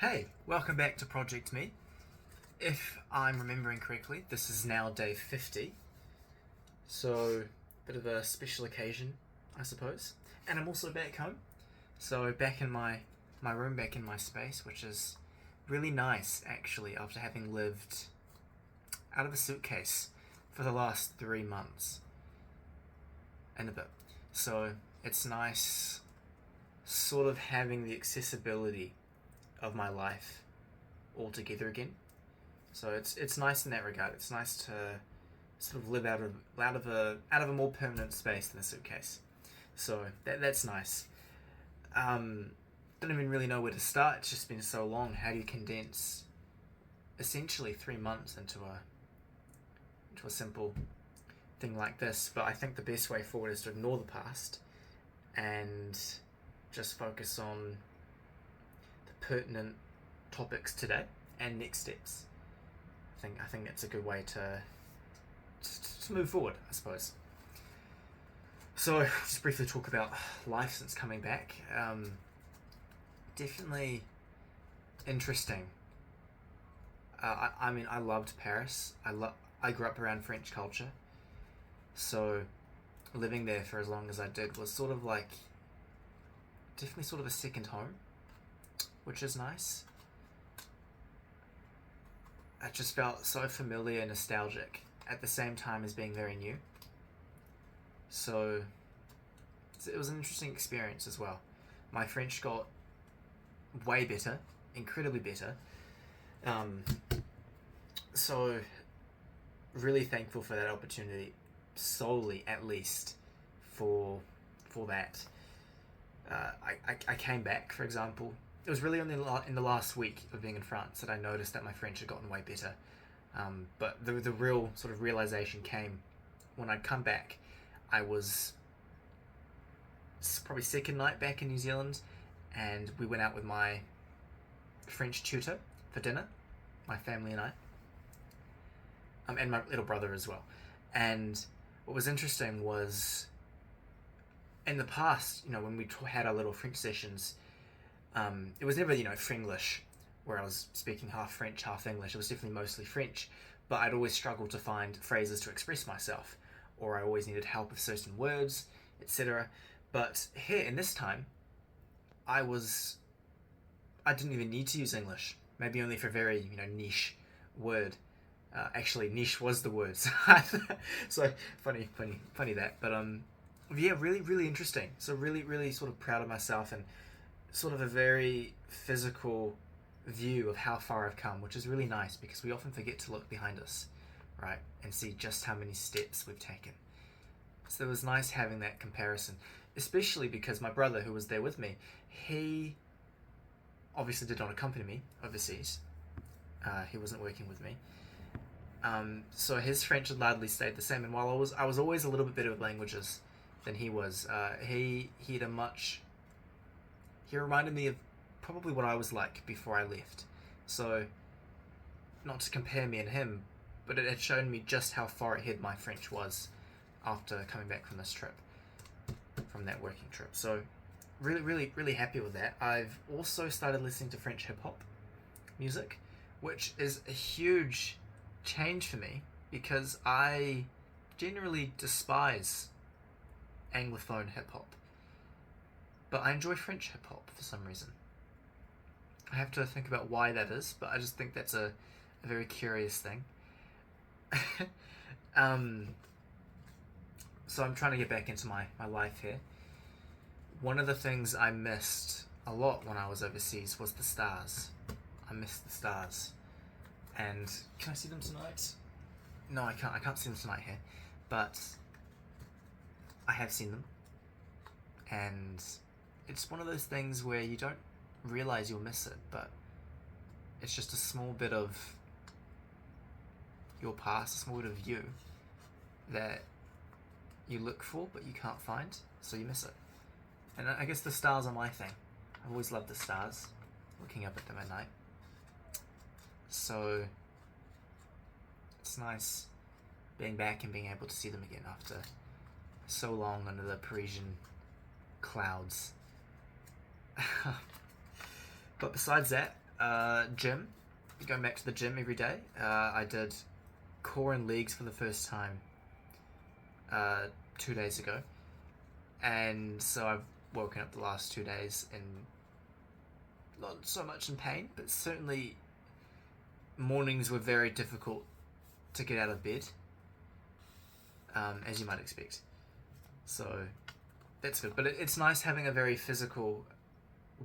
Hey, welcome back to Project Me. If I'm remembering correctly, this is now day 50, so bit of a special occasion, I suppose. And I'm also back home, so back in my room, back in my space, which is really nice actually after having lived out of a suitcase for the last 3 months and a bit. So it's nice sort of having the accessibility of my life all together again. So it's nice in that regard. It's nice to sort of live out of a more permanent space than a suitcase. So that's nice. Don't even really know where to start. It's just been so long. How do you condense essentially 3 months into a simple thing like this? But I think the best way forward is to ignore the past and just focus on the pertinent topics today and next steps. I think that's a good way to move forward, I suppose. So just briefly talk about life since coming back. Definitely interesting. I mean, I loved Paris. I grew up around French culture, so living there for as long as I did was sort of like definitely sort of a second home, which is nice. I just felt so familiar and nostalgic at the same time as being very new. So it was an interesting experience as well. My French got way better, incredibly better. So really thankful for that opportunity, solely at least for that. I came back, for example. It was really only in the last week of being in France that I noticed that my French had gotten way better. But the real sort of realization came when I'd come back. I was probably second night back in New Zealand, and we went out with my French tutor for dinner, my family and I, and my little brother as well. And what was interesting was, in the past, when we had our little French sessions, it was never, Frenglish, where I was speaking half French, half English. It was definitely mostly French, but I'd always struggled to find phrases to express myself, or I always needed help with certain words, etc. But here, in this time, I didn't even need to use English, maybe only for very, niche word. Actually, niche was the word, so funny that. But yeah, really, really interesting. So really, really sort of proud of myself, and sort of a very physical view of how far I've come, which is really nice because we often forget to look behind us, right, and see just how many steps we've taken. So it was nice having that comparison, especially because my brother, who was there with me, he obviously did not accompany me overseas. He wasn't working with me. So his French had largely stayed the same, and while I was always a little bit better with languages than he was, he had a much... He reminded me of probably what I was like before I left. So, not to compare me and him, but it had shown me just how far ahead my French was after coming back from this trip, from that working trip. So, really, really, really happy with that. I've also started listening to French hip-hop music, which is a huge change for me because I generally despise Anglophone hip-hop. But I enjoy French hip-hop for some reason. I have to think about why that is, but I just think that's a very curious thing. So I'm trying to get back into my life here. One of the things I missed a lot when I was overseas was the stars. I missed the stars. And can I see them tonight? No, I can't. I can't see them tonight here. But I have seen them. And it's one of those things where you don't realize you'll miss it, but it's just a small bit of your past, a small bit of you that you look for but you can't find, so you miss it. And I guess the stars are my thing. I've always loved the stars, looking up at them at night. So it's nice being back and being able to see them again after so long under the Parisian clouds. But besides that, Gym. Going back to the gym every day. I did core and legs for the first time 2 days ago, and so I've woken up the last 2 days in not so much in pain, but certainly mornings were very difficult to get out of bed, as you might expect. So that's good, but it's nice having a very physical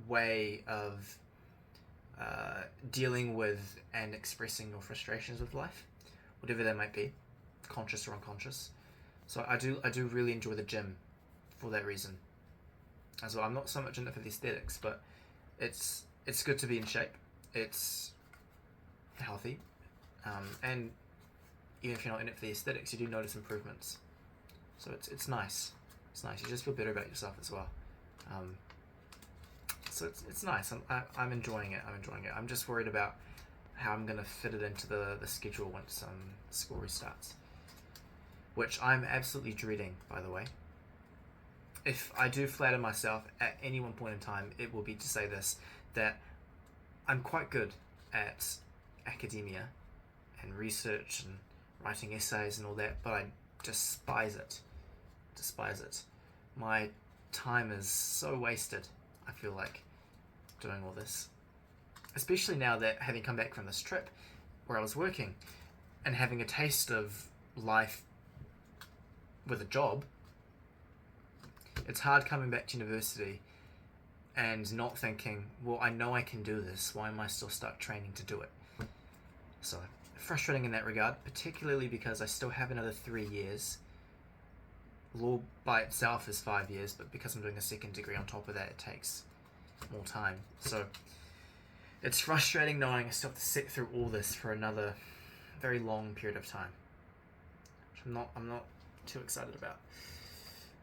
way of dealing with and expressing your frustrations with life, whatever they might be, conscious or unconscious. So I do really enjoy the gym for that reason as well. I'm not so much in it for the aesthetics, but it's good to be in shape. It's healthy, and even if you're not in it for the aesthetics, you do notice improvements. So it's nice. It's nice. You just feel better about yourself as well. So it's nice. I'm enjoying it. I'm just worried about how I'm gonna fit it into the schedule once school restarts, which I'm absolutely dreading, by the way. If I do flatter myself at any one point in time, it will be to say this, that I'm quite good at academia and research and writing essays and all that, but I despise it. My time is so wasted, I feel like, doing all this. Especially now that having come back from this trip where I was working and having a taste of life with a job, it's hard coming back to university and not thinking, well, I know I can do this. Why am I still stuck training to do it? So, frustrating in that regard, particularly because I still have another 3 years. Law by itself is 5 years, but because I'm doing a second degree on top of that, it takes more time. So, it's frustrating knowing I still have to sit through all this for another very long period of time, which I'm not too excited about.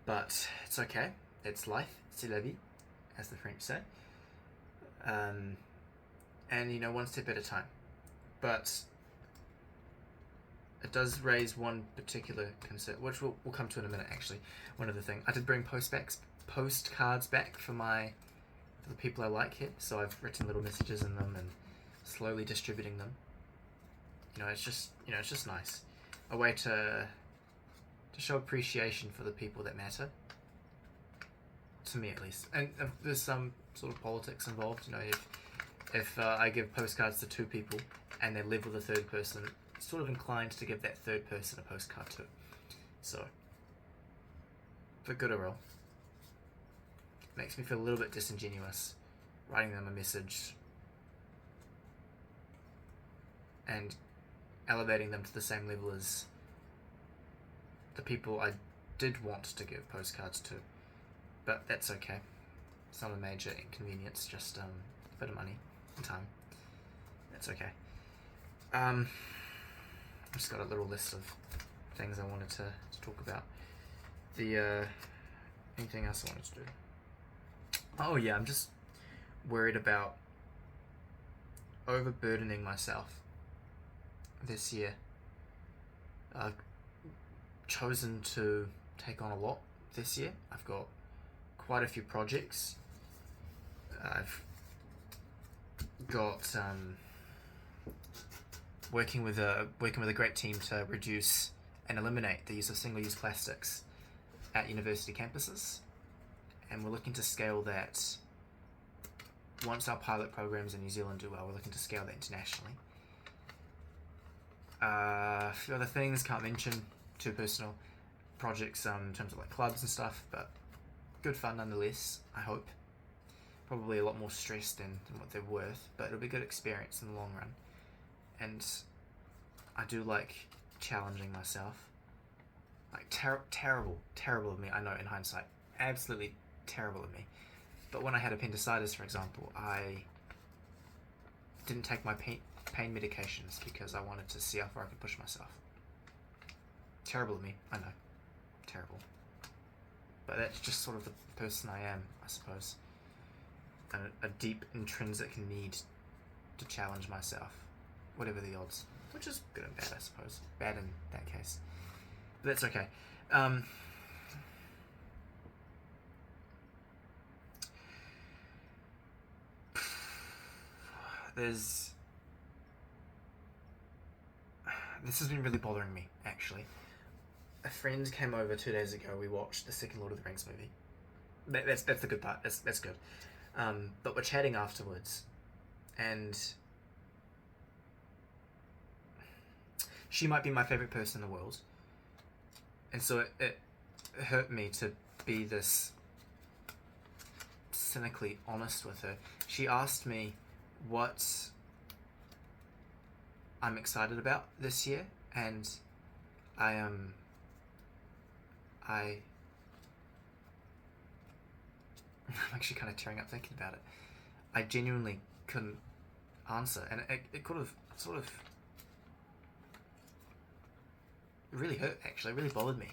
But it's okay. It's life. C'est la vie, as the French say. And one step at a time. But it does raise one particular concern, which we'll come to in a minute. Actually, one other thing, I did bring postcards back for the people I like here. So I've written little messages in them and slowly distributing them. It's just nice, a way to show appreciation for the people that matter, to me at least. And there's some sort of politics involved. If I give postcards to 2 people and they live with a third person, I'm sort of inclined to give that third person a postcard too. So, for good or ill, makes me feel a little bit disingenuous writing them a message and elevating them to the same level as the people I did want to give postcards to. But that's okay. It's not a major inconvenience, just a bit of money and time. That's okay. I've just got a little list of things I wanted to talk about. Anything else I wanted to do? Oh yeah, I'm just worried about overburdening myself this year. I've chosen to take on a lot this year. I've got quite a few projects. I've got working with a great team to reduce and eliminate the use of single-use plastics at university campuses, and we're looking to scale that. Once our pilot programs in New Zealand do well, we're looking to scale that internationally. A few other things, can't mention, too personal projects in terms of like clubs and stuff, but good fun nonetheless, I hope. Probably a lot more stress than what they're worth, but it'll be a good experience in the long run. And I do like challenging myself. Like terrible of me, I know in hindsight. Absolutely terrible of me. But when I had appendicitis, for example, I didn't take my pain medications because I wanted to see how far I could push myself. Terrible of me, I know. Terrible. But that's just sort of the person I am, I suppose. A deep intrinsic need to challenge myself, whatever the odds. Which is good and bad, I suppose. Bad in that case. But that's okay. there's this has been really bothering me, actually. A friend came over 2 days ago. We watched the second Lord of the Rings movie. That's the good part. That's good. But we're chatting afterwards, and she might be my favorite person in the world, and so it hurt me to be this cynically honest with her. She asked me what I'm excited about this year, and I'm actually kind of tearing up thinking about it. I genuinely couldn't answer, and it could have sort of really hurt, actually. It really bothered me,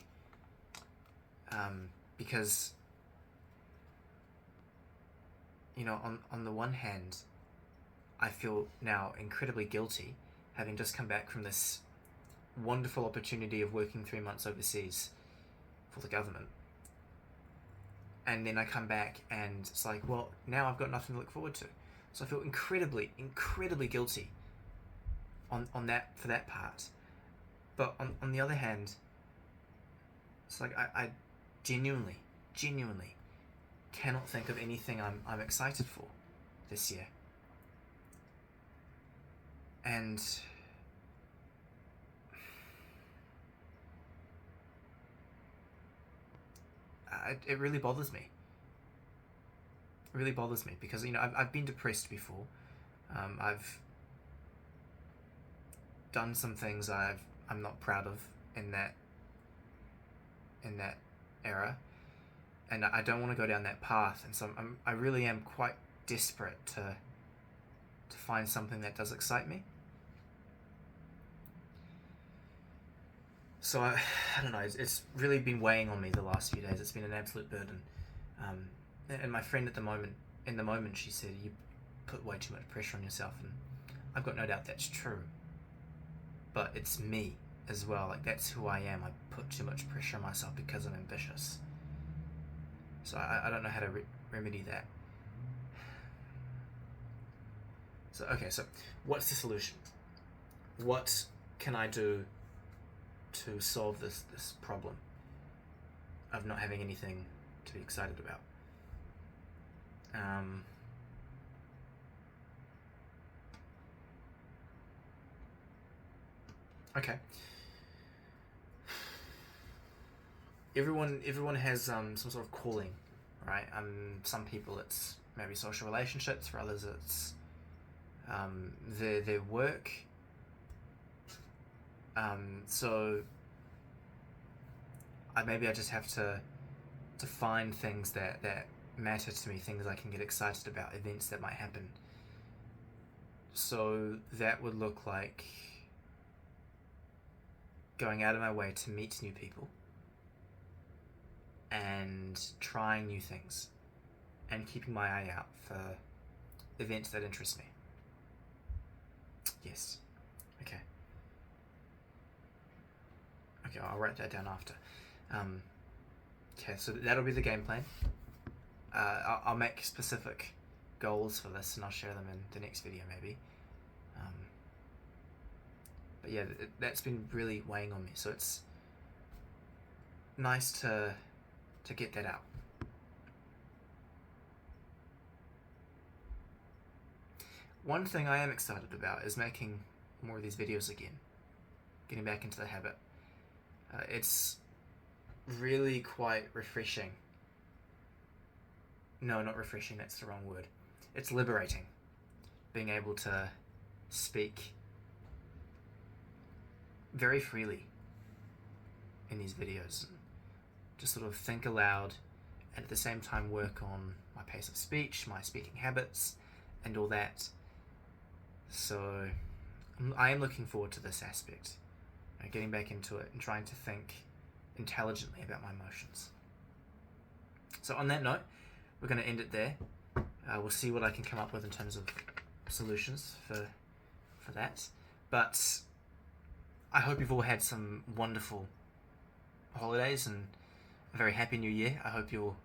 because, you know, on the one hand, I feel now incredibly guilty, having just come back from this wonderful opportunity of working 3 months overseas for the government. And then I come back and it's like, well, now I've got nothing to look forward to. So I feel incredibly, incredibly guilty on that, for that part. But on the other hand, it's like I genuinely cannot think of anything I'm excited for this year. And it really bothers me. It really bothers me because, you know, I've been depressed before. I've done some things I'm not proud of in that era, and I don't want to go down that path. And so I really am quite desperate to find something that does excite me. So I don't know. It's really been weighing on me the last few days. It's been an absolute burden. And my friend in the moment, she said, "You put way too much pressure on yourself," and I've got no doubt that's true. But it's me as well. Like, that's who I am. I put too much pressure on myself because I'm ambitious. So I don't know how to remedy that. So okay. So what's the solution? What can I do to solve this problem of not having anything to be excited about? Okay. Everyone has some sort of calling, right? Some people it's maybe social relationships. For others, it's their work. So maybe I just have to find things that matter to me, things I can get excited about, events that might happen. So that would look like going out of my way to meet new people and trying new things and keeping my eye out for events that interest me. Yes. Okay, I'll write that down after. Okay, so that'll be the game plan. I'll make specific goals for this and I'll share them in the next video maybe. But yeah, that's been really weighing on me, so it's nice to get that out. One thing I am excited about is making more of these videos again, getting back into the habit. It's really quite refreshing. No, not refreshing, that's the wrong word. It's liberating, being able to speak very freely in these videos. Just sort of think aloud and at the same time work on my pace of speech, my speaking habits, and all that. So I am looking forward to this aspect, getting back into it and trying to think intelligently about my emotions. So on that note, we're going to end it there. We'll see what I can come up with in terms of solutions for that. But I hope you've all had some wonderful holidays and a very happy new year. I hope your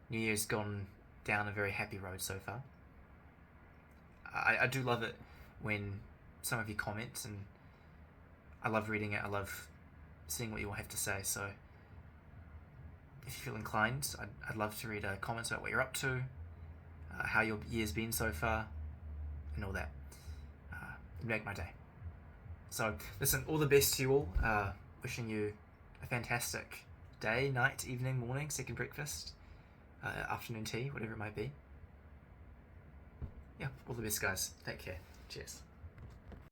new year's gone down a very happy road so far. I do love it when some of you comment, and I love reading it. I love seeing what you all have to say. So if you feel inclined, I'd love to read comments about what you're up to, how your year's been so far, and all that. It'd make my day. So listen, all the best to you all. Wishing you a fantastic day, night, evening, morning, second breakfast, afternoon tea, whatever it might be. Yeah, all the best, guys. Take care. Cheers.